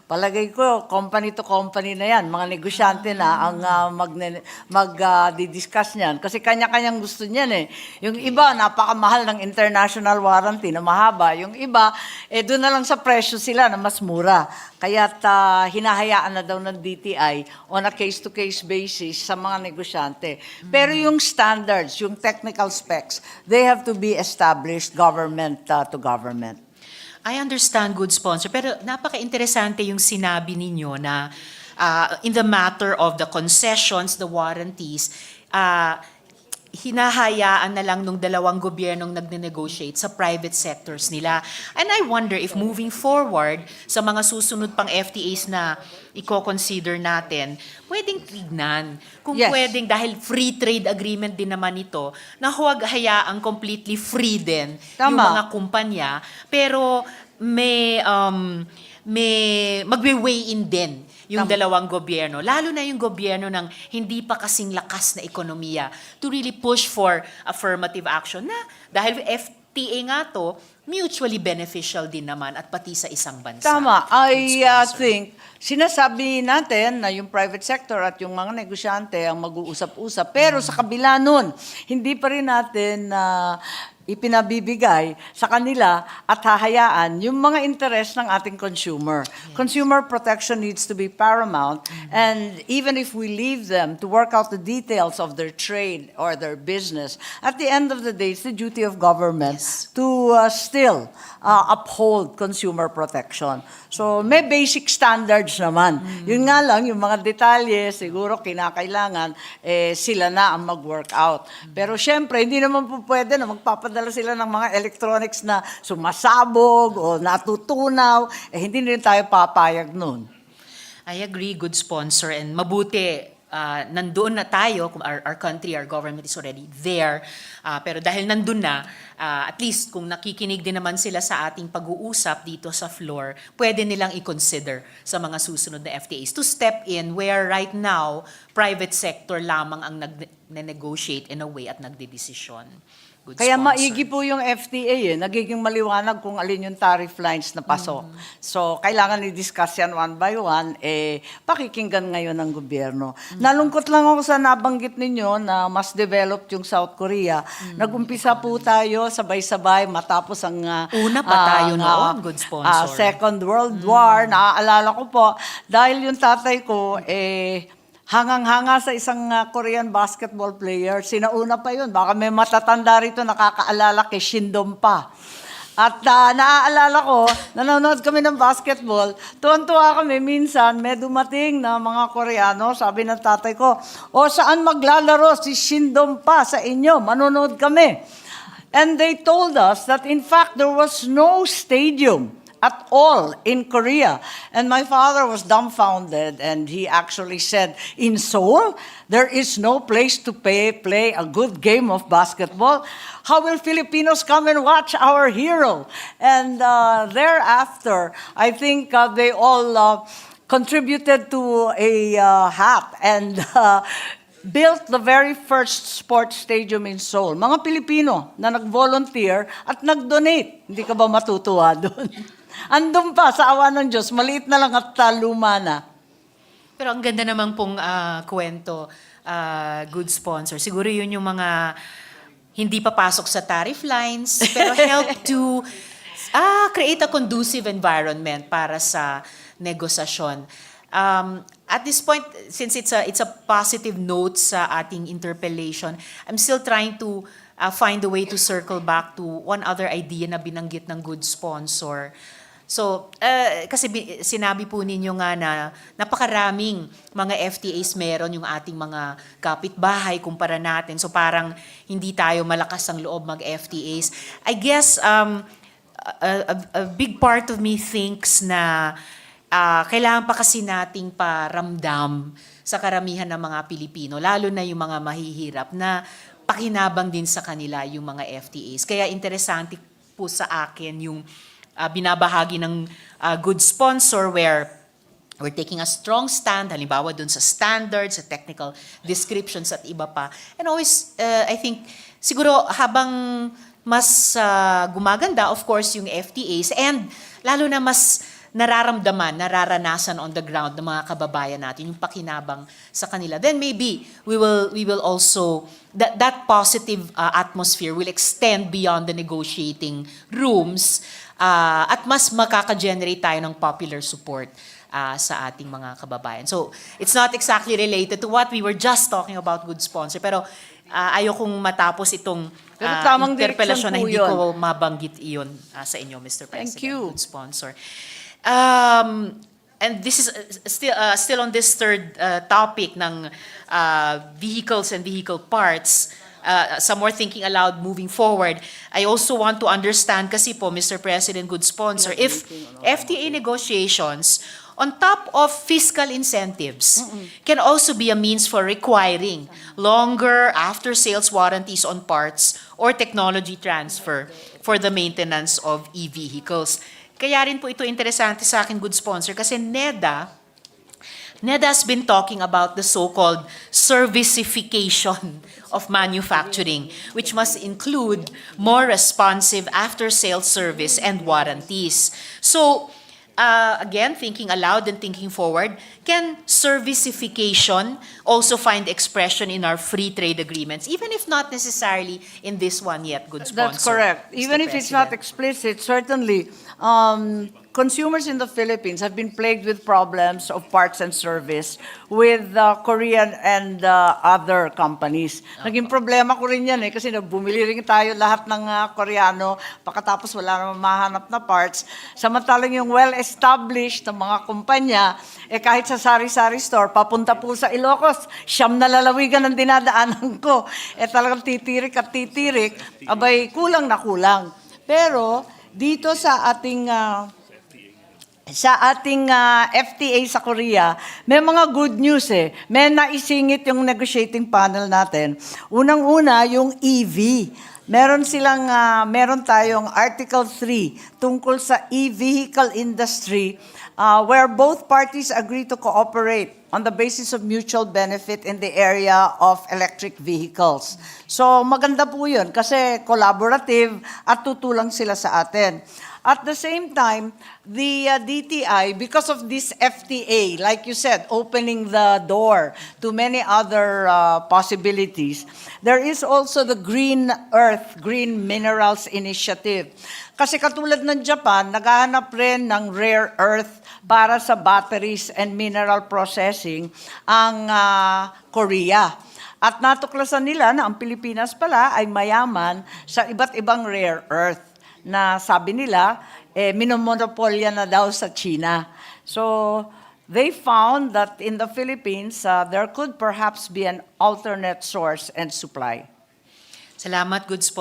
Palagay ko, company to company na yan. Mga negosyante na ang mag-discuss niyan. Kasi kanya-kanyang gusto niyan eh. Yung iba, napakamahal ng international warranty na mahaba. Yung iba, doon na lang sa presyo sila na mas mura. Kaya't hinahayaan na daw ng DTI on a case-to-case basis sa mga negosyante. Pero yung standards, yung technical specs, they have to be established government to government. I understand, good sponsor, pero napaka-interesante yung sinabi ninyo na in the matter of the concessions, the warranties, hinahayaan na lang nung dalawang gobyernong nagne-negotiate sa private sectors nila. And I wonder if moving forward sa mga susunod pang FTAs na i-consider natin, pwedeng tignan kung Yes. pwedeng, dahil free trade agreement din naman ito, na huwag hayaang completely free din yung Tama. mga kumpanya, pero may magwe-weigh in din yung Tama. dalawang gobyerno, lalo na yung gobyerno ng hindi pa kasing lakas na ekonomiya, to really push for affirmative action na dahil FTA nga to, mutually beneficial din naman at pati sa isang bansa. Tama. I Sponsor. think, sinasabi natin na yung private sector at yung mga negosyante ang mag-uusap-usap. Pero sa kabila nun, hindi pa rin natin ipinabibigay sa kanila at hahayaan yung mga interest ng ating consumer. Consumer protection needs to be paramount, and even if we leave them to work out the details of their trade or their business, at the end of the day, it's the duty of government to still uphold consumer protection. So may basic standards naman. Yun nga lang, yung mga detalye, siguro kinakailangan sila na ang mag-work out. Pero syempre, hindi naman po pwede na magpapadala sila ng mga electronics na sumasabog o natutunaw. Hindi rin tayo papayag nun. I agree, good sponsor, and mabuti nandoon na tayo, our country, our government is already there, pero dahil nandun na, at least kung nakikinig din naman sila sa ating pag-uusap dito sa floor, pwede nilang i-consider sa mga susunod na FTAs to step in where right now, private sector lamang ang nag-negotiate in a way at nagdedesisyon. Good Kaya sponsor. maigi po yung FTA nagiging maliwanag kung alin yung tariff lines na pasok. So, kailangan i-discuss yan one by one, pakikinggan ngayon ng gobyerno. Nalungkot lang ako sa nabanggit ninyo na mas developed yung South Korea. Nag-umpisa po tayo sabay-sabay matapos ang Una pa tayo noon, good sponsor. Second World War. Naaalala ko po, dahil yung tatay ko, hangang-hanga sa isang Korean basketball player. Sinauna pa yun. Baka may matatanda rito nakakaalala kay Shin Dong-pa. At naaalala ko, nanonood kami ng basketball. Tuwan-tuwa kami. Minsan, may dumating na mga Koreano. Sabi ng tatay ko, saan maglalaro si Shin Dong-pa sa inyo? Manonood kami. And they told us that in fact, there was no stadium at all in Korea. And my father was dumbfounded, and he actually said, in Seoul, there is no place to play a good game of basketball. How will Filipinos come and watch our hero? And thereafter, I think they all contributed to a hat and built the very first sports stadium in Seoul. Mga Pilipino na nag-volunteer at nag-donate. Hindi ka ba matutuwa doon? Andun pa, sa awa ng Diyos, maliit na lang at luma na. Pero ang ganda naman pong kwento, good sponsor. Siguro yun yung mga hindi papasok sa tariff lines, pero help to create a conducive environment para sa negosasyon. At this point, since it's a positive note sa ating interpellation, I'm still trying to find a way to circle back to one other idea na binanggit ng good sponsor. So, kasi sinabi po ninyo nga na napakaraming mga FTAs meron yung ating mga kapitbahay kumpara natin. So, parang hindi tayo malakas ang loob mag-FTAs. I guess, a big part of me thinks na kailangan pa kasi nating paramdam sa karamihan ng mga Pilipino, lalo na yung mga mahihirap, na pakinabang din sa kanila yung mga FTAs. Kaya interesante po sa akin yung binabahagi ng good sponsor where we're taking a strong stand, halimbawa dun sa standards, sa technical descriptions at iba pa. And always, I think, siguro habang mas gumaganda, of course, yung FTAs, and lalo na mas nararanasan on the ground ng mga kababayan natin, yung pakinabang sa kanila, then maybe we will also, that positive atmosphere will extend beyond the negotiating rooms at mas makaka-generate tayo ng popular support sa ating mga kababayan. So, it's not exactly related to what we were just talking about, good sponsor, pero ayokong matapos itong Pero tamang interpelasyon na direksyon po hindi yun. ko mabanggit iyon sa inyo, Mr. President. Thank you. Good sponsor. And this is still on this third topic ng vehicles and vehicle parts. Some more thinking aloud moving forward. I also want to understand kasi po, Mr. President, good sponsor, if FTA negotiations on top of fiscal incentives can also be a means for requiring longer after-sales warranties on parts or technology transfer for the maintenance of e-vehicles. Kaya rin po ito interesante sa akin, good sponsor, kasi NEDA has been talking about the so-called servicification of manufacturing, which must include more responsive after-sales service and warranties. So, again, thinking aloud and thinking forward, can servicification also find expression in our free trade agreements, even if not necessarily in this one yet, good sponsor? That's correct. Mr. Even if it's not President? explicit, certainly, consumers in the Philippines have been plagued with problems of parts and service with Korean and other companies. Naging problema ko rin yan kasi bumili rin tayo lahat ng Koreano, pagkatapos wala namang mahanap na parts. Samantalang yung well-established na mga kumpanya, kahit sa sari-sari store, papunta po sa Ilocos, siyam na lalawigan ang dinadaanan ko. Talagang titirik at titirik, abay kulang na kulang. Pero dito sa ating FTA sa Korea, may mga good news eh. May naisingit yung negotiating panel natin. Unang-una, yung EV. Meron tayong Article 3 tungkol sa e-vehicle industry where both parties agree to cooperate on the basis of mutual benefit in the area of electric vehicles. So maganda po yun kasi collaborative at tutulang sila sa atin. At the same time, the DTI, because of this FTA, like you said, opening the door to many other possibilities, there is also the Green Earth, Green Minerals Initiative. Kasi katulad ng Japan, naghahanap rin ng rare earth para sa batteries and mineral processing ang Korea. At natuklasan nila na ang Pilipinas pala ay mayaman sa iba't ibang rare earth na sabi nila, minomonopolya na daw sa China. So, they found that in the Philippines, there could perhaps be an alternate source and supply. Salamat, good sponsor.